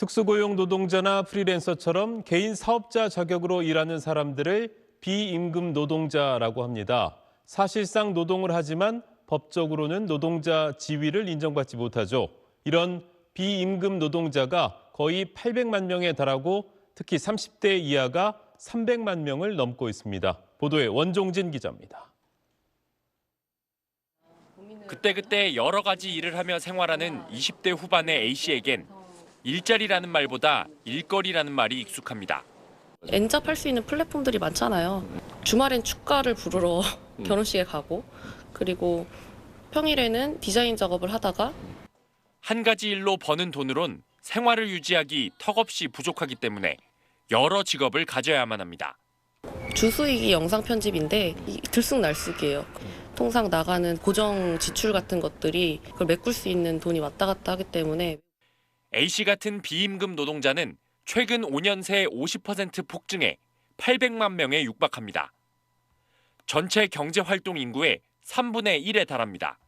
특수고용 노동자나 프리랜서처럼 개인 사업자 자격으로 일하는 사람들을 비임금 노동자라고 합니다. 사실상 노동을 하지만 법적으로는 노동자 지위를 인정받지 못하죠. 이런 비임금 노동자가 거의 800만 명에 달하고 특히 30대 이하가 300만 명을 넘고 있습니다. 보도에 원종진 기자입니다. 그때그때 여러 가지 일을 하며 생활하는 20대 후반의 A씨에겐 일자리라는 말보다 일거리라는 말이 익숙합니다. 엔잡할 수 있는 플랫폼들이 많잖아요. 주말엔 축가를 부르러 결혼식에 가고, 그리고 평일에는 디자인 작업을 하다가 한 가지 일로 버는 돈으론 생활을 유지하기 턱없이 부족하기 때문에 여러 직업을 가져야만 합니다. 주수익이 영상 편집인데 들쑥날쑥이에요. 통상 나가는 고정 지출 같은 것들이 그걸 메꿀 수 있는 돈이 왔다 갔다 하기 때문에 A씨 같은 비임금 노동자는 최근 5년 새 50% 폭증해 800만 명에 육박합니다. 전체 경제활동 인구의 3분의 1에 달합니다.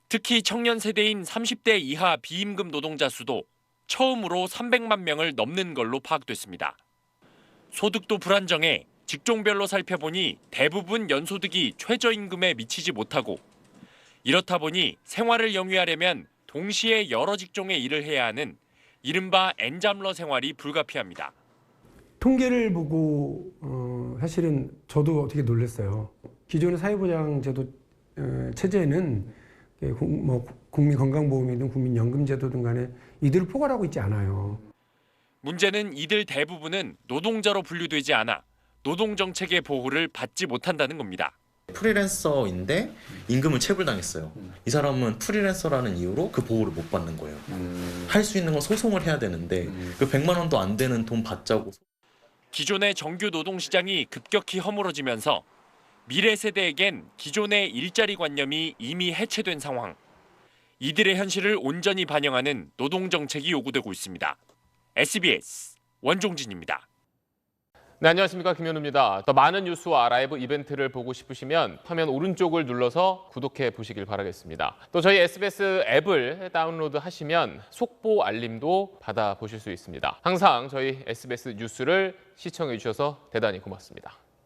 특히 청년 세대인 30대 이하 비임금 노동자 수도 처음으로 300만 명을 넘는 걸로 파악됐습니다. 소득도 불안정해 직종별로 살펴보니 대부분 연소득이 최저임금에 미치지 못하고, 이렇다 보니 생활을 영위하려면 동시에 여러 직종의 일을 해야 하는 이른바 엔잡러 생활이 불가피합니다. 통계를 보고 사실은 저도 되게 놀랐어요. 기존의 사회보장제도 체제는 국민건강보험이든 국민연금제도든 간에 이들을 포괄하고 있지 않아요. 문제는 이들 대부분은 노동자로 분류되지 않아 노동정책의 보호를 받지 못한다는 겁니다. 프리랜서인데 임금을 체불당했어요. 이 사람은 프리랜서라는 이유로 그 보호를 못 받는 거예요. 할 수 있는 건 소송을 해야 되는데 그 100만 원도 안 되는 돈 받자고. 기존의 정규 노동시장이 급격히 허물어지면서 미래 세대에겐 기존의 일자리 관념이 이미 해체된 상황. 이들의 현실을 온전히 반영하는 노동정책이 요구되고 있습니다. SBS 원종진입니다. 네, 안녕하십니까, 김현우입니다. 더 많은 뉴스와 라이브 이벤트를 보고 싶으시면 화면 오른쪽을 눌러서 구독해 보시길 바라겠습니다. 또 저희 SBS 앱을 다운로드하시면 속보 알림도 받아보실 수 있습니다. 항상 저희 SBS 뉴스를 시청해 주셔서 대단히 고맙습니다.